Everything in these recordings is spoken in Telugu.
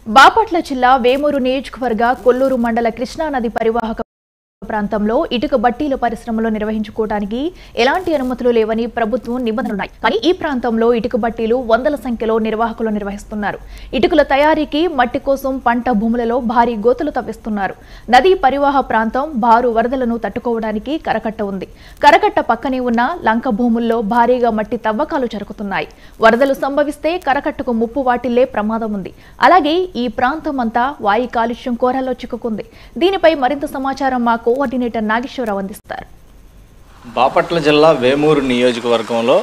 బాపట్ల జిల్లా వేమూరు నియోజకవర్గ కొల్లూరు మండల కృష్ణా నది పరివాహక ప్రాంతంలో ఇటుక బట్టీల పరిశ్రమలు నిర్వహించుకోవడానికి ఎలాంటి అనుమతులు లేవని ప్రభుత్వం నిబంధనలున్నాయి. కానీ ఈ ప్రాంతంలో ఇటుక బట్టీలు వందల సంఖ్యలో నిర్వాహకులు నిర్వహిస్తున్నారు. ఇటుకల తయారీకి మట్టి కోసం పంట భూములలో భారీ గోతులు తవ్విస్తున్నారు. నదీ పరివాహ ప్రాంతం భారు వరదలను తట్టుకోవడానికి కరకట్ట ఉంది. కరకట్ట పక్కనే ఉన్న లంక భూముల్లో భారీగా మట్టి తవ్వకాలు జరుగుతున్నాయి. వరదలు సంభవిస్తే కరకట్టకు ముప్పు వాటిల్లే ప్రమాదం ఉంది. అలాగే ఈ ప్రాంతం అంతా వాయు కాలుష్యం కోరల్లో చిక్కుకుంది. దీనిపై మరింత సమాచారం మా కోఆర్డినేటర్ నాగేశ్వరరావు అందిస్తారు. బాపట్ల జిల్లా వేమూరు నియోజకవర్గంలో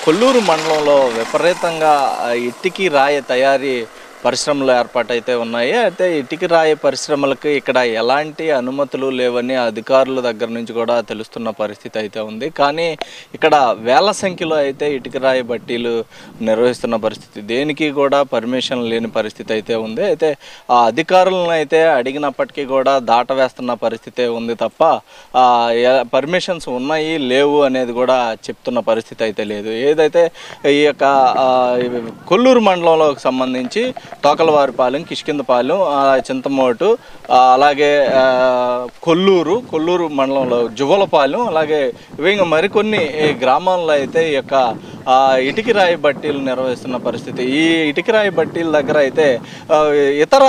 కొల్లూరు మండలంలో విపరీతంగా ఇటుకి రాయి తయారీ పరిశ్రమలు ఏర్పాటైతే ఉన్నాయి. అయితే ఇటుక రాయి పరిశ్రమలకు ఇక్కడ ఎలాంటి అనుమతులు లేవని అధికారుల దగ్గర నుంచి కూడా తెలుస్తున్న పరిస్థితి అయితే ఉంది. కానీ ఇక్కడ వేల సంఖ్యలో అయితే ఇటుక రాయి బట్టీలు నిర్వహిస్తున్న పరిస్థితి, దేనికి కూడా పర్మిషన్ లేని పరిస్థితి అయితే ఉంది. అయితే ఆ అధికారులను అయితే అడిగినప్పటికీ కూడా దాటవేస్తున్న పరిస్థితి ఉంది తప్ప పర్మిషన్స్ ఉన్నాయి లేవు అనేది కూడా చెప్తున్న పరిస్థితి అయితే లేదు. ఏదైతే ఈ యొక్క కొల్లూరు మండలంలోకి సంబంధించి తోకలవారిపాలెం, కిష్కిందపాలెం, చింతమోటు, అలాగే కొల్లూరు మండలంలో జువ్వలపాలెం, అలాగే ఇంకా మరికొన్ని గ్రామాల్లో అయితే ఈ యొక్క ఇటుక రాయి బట్టీలు నిర్వహిస్తున్న పరిస్థితి. ఈ ఇటుక రాయి బట్టీల దగ్గర అయితే ఇతర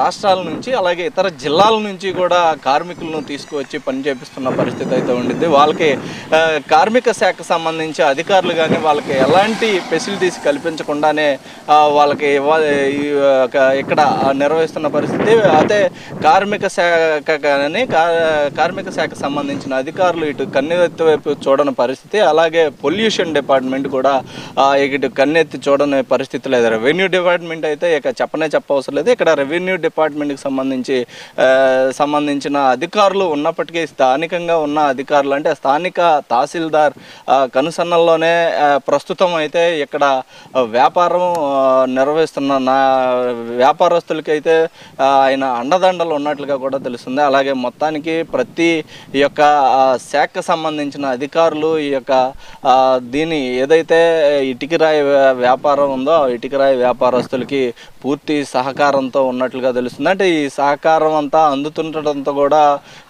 రాష్ట్రాల నుంచి అలాగే ఇతర జిల్లాల నుంచి కూడా కార్మికులను తీసుకువచ్చి పని చేపిస్తున్న పరిస్థితి అయితే ఉండింది. వాళ్ళకి కార్మిక శాఖకు సంబంధించి అధికారులు కానీ వాళ్ళకి ఎలాంటి ఫెసిలిటీస్ కల్పించకుండానే వాళ్ళకి ఇక్కడ నిర్వహిస్తున్న పరిస్థితి. అయితే కార్మిక శాఖకు సంబంధించిన అధికారులు ఇటు కన్నెత్తి వైపు చూడని పరిస్థితి. అలాగే పొల్యూషన్ డిపార్ట్మెంట్ కూడా ఇటు కన్నెత్తి చూడని పరిస్థితి లేదు. రెవెన్యూ డిపార్ట్మెంట్ అయితే ఇక చెప్పవసరం లేదు. ఇక్కడ రెవెన్యూ డిపార్ట్మెంట్కి సంబంధించిన అధికారులు ఉన్నప్పటికీ స్థానికంగా ఉన్న అధికారులు అంటే స్థానిక తహసీల్దార్ కనుసన్నల్లోనే ప్రస్తుతం అయితే ఇక్కడ వ్యాపారం నిర్వహిస్తున్న వ్యాపారస్తులకైతే ఆయన అండదండలు ఉన్నట్లుగా కూడా తెలుస్తుంది. అలాగే మొత్తానికి ప్రతి ఈ యొక్క శాఖకు సంబంధించిన అధికారులు ఈ యొక్క దీని ఏదైతే ఇటుకరాయి వ్యాపారం ఉందో ఇటుకరాయి వ్యాపారస్తులకి పూర్తి సహకారంతో ఉన్నట్లుగా తెలుస్తుంది. అంటే ఈ సహకారం అంతా అందుతుండటంతో కూడా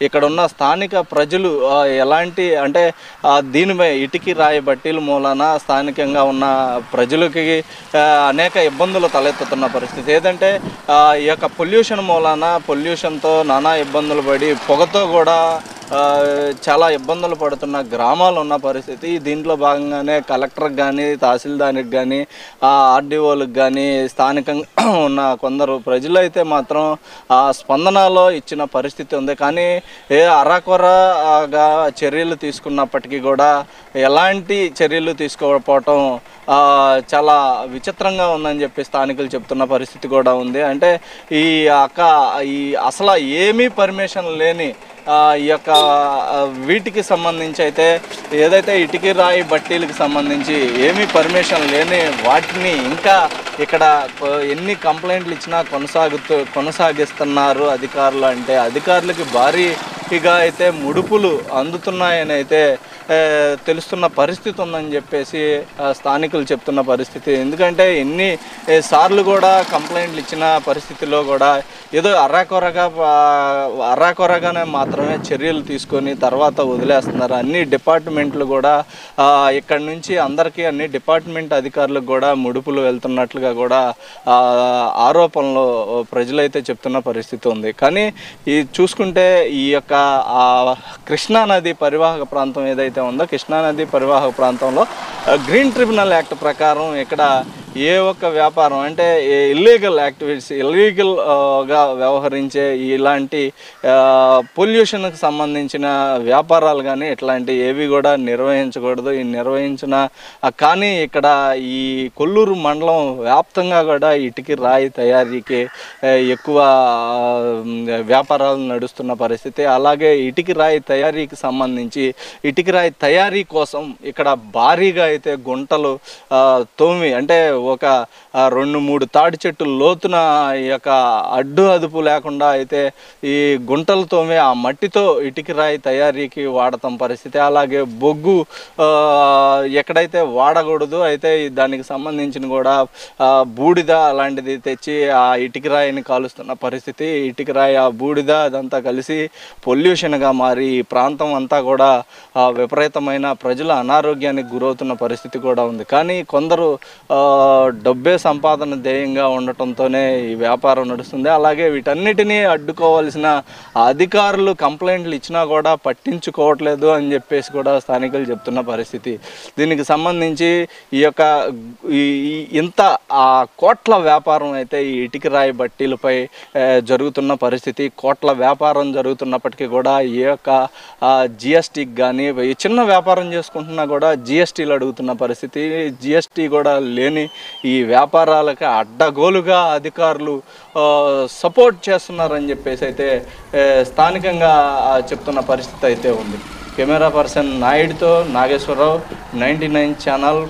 ఇక్కడ ఉన్న స్థానిక ప్రజలు ఎలాంటి అంటే దీనిపై ఇటుక రాయి బట్టీల మూలాన స్థానికంగా ఉన్న ప్రజలకి అనేక ఇబ్బందులు తలెత్తుతున్న పరిస్థితి. ఏదంటే ఈ యొక్క పొల్యూషన్ మూలాన పొల్యూషన్తో నానా ఇబ్బందులు పడి పొగతో కూడా చాలా ఇబ్బందులు పడుతున్న గ్రామాలు ఉన్న పరిస్థితి. దీంట్లో భాగంగానే కలెక్టర్కి కానీ తహసీల్దార్కి కానీ ఆర్డీఓలకు కానీ స్థానికంగా ఉన్న కొందరు ప్రజలు అయితే మాత్రం స్పందనలో ఇచ్చిన పరిస్థితి ఉంది. కానీ అరాకొరగా చర్యలు తీసుకున్నప్పటికీ కూడా ఎలాంటి చర్యలు తీసుకోకపోవటం చాలా విచిత్రంగా ఉందని చెప్పి స్థానికులు చెప్తున్న పరిస్థితి కూడా ఉంది. అంటే ఈ అసలు ఏమీ పర్మిషన్ లేని ఈ యొక్క వీటికి సంబంధించి అయితే ఏదైతే ఇటుక రాయి బట్టీలకు సంబంధించి ఏమీ పర్మిషన్ లేని వాటిని ఇంకా ఇక్కడ ఎన్ని కంప్లైంట్లు ఇచ్చినా కొనసాగిస్తున్నారు అధికారులు. అంటే అధికారులకి భారీగా అయితే ముడుపులు అందుతున్నాయని అయితే తెలుస్తున్న పరిస్థితి ఉందని చెప్పేసి స్థానికులు చెప్తున్న పరిస్థితి. ఎందుకంటే ఎన్ని సార్లు కూడా కంప్లైంట్లు ఇచ్చిన పరిస్థితిలో కూడా ఏదో అర్రాకొరగానే మాత్రమే చర్యలు తీసుకొని తర్వాత వదిలేస్తున్నారు. అన్ని డిపార్ట్మెంట్లు కూడా ఇక్కడి నుంచి అందరికీ అన్ని డిపార్ట్మెంట్ అధికారులకు కూడా ముడుపులు వెళ్తున్నట్లుగా కూడా ఆరోపణలు ప్రజలైతే చెప్తున్న పరిస్థితి ఉంది. కానీ ఈ చూసుకుంటే ఈ యొక్క కృష్ణానది పరివాహక ప్రాంతం ఏదైతే ఉందో కృష్ణానది పరివాహక ప్రాంతంలో గ్రీన్ ట్రిబ్యునల్ యాక్ట్ ప్రకారం ఇక్కడ ఏ ఒక్క వ్యాపారం అంటే ఇల్లీగల్ యాక్టివిటీస్ ఇల్లీగల్గా వ్యవహరించే ఇలాంటి పొల్యూషన్కి సంబంధించిన వ్యాపారాలు కానీ ఇట్లాంటి ఏవి కూడా నిర్వహించకూడదు. ఈ నిర్వహించిన కానీ ఇక్కడ ఈ కొల్లూరు మండలం వ్యాప్తంగా కూడా ఇటుక రాయి తయారీకి ఎక్కువ వ్యాపారాలు నడుస్తున్న పరిస్థితి. అలాగే ఇటుక రాయి తయారీకి సంబంధించి ఇటుక రాయి తయారీ కోసం ఇక్కడ భారీగా అయితే గుంటలు తోమి అంటే ఒక 2-3 తాడి చెట్లు లోతున ఈ యొక్క అడ్డు అదుపు లేకుండా అయితే ఈ గుంటలతోమే ఆ మట్టితో ఇటుక రాయి తయారీకి వాడతాం పరిస్థితి. అలాగే బొగ్గు ఎక్కడైతే వాడకూడదు అయితే దానికి సంబంధించిన కూడా బూడిద అలాంటిది తెచ్చి ఆ ఇటుక రాయిని కాలుస్తున్న పరిస్థితి. ఇటుక రాయి ఆ బూడిద అదంతా కలిసి పొల్యూషన్గా మారి ఈ ప్రాంతం అంతా కూడా విపరీతమైన ప్రజల అనారోగ్యానికి గురవుతున్న పరిస్థితి కూడా ఉంది. కానీ కొందరు డబ్బే సంపాదన ధ్యేయంగా ఉండటంతోనే ఈ వ్యాపారం నడుస్తుంది. అలాగే వీటన్నిటినీ అడ్డుకోవాల్సిన అధికారులు కంప్లైంట్లు ఇచ్చినా కూడా పట్టించుకోవట్లేదు అని చెప్పేసి కూడా స్థానికులు చెప్తున్న పరిస్థితి. దీనికి సంబంధించి ఈ యొక్క ఇంత కోట్ల వ్యాపారం అయితే ఈ ఇటుక రాయి బట్టీలపై జరుగుతున్న పరిస్థితి. కోట్ల వ్యాపారం జరుగుతున్నప్పటికీ కూడా ఈ యొక్క జిఎస్టీకి కానీ చిన్న వ్యాపారం చేసుకుంటున్నా కూడా జిఎస్టీలు అడుగుతున్న పరిస్థితి. జిఎస్టీ కూడా లేని ఈ వ్యాపారాలకు అడ్డగోలుగా అధికారులు సపోర్ట్ చేస్తున్నారని చెప్పేసి అయితే స్థానికంగా చెప్తున్న పరిస్థితి అయితే ఉంది. కెమెరా పర్సన్ నాయుడుతో నాగేశ్వరరావు, 99 ఛానల్.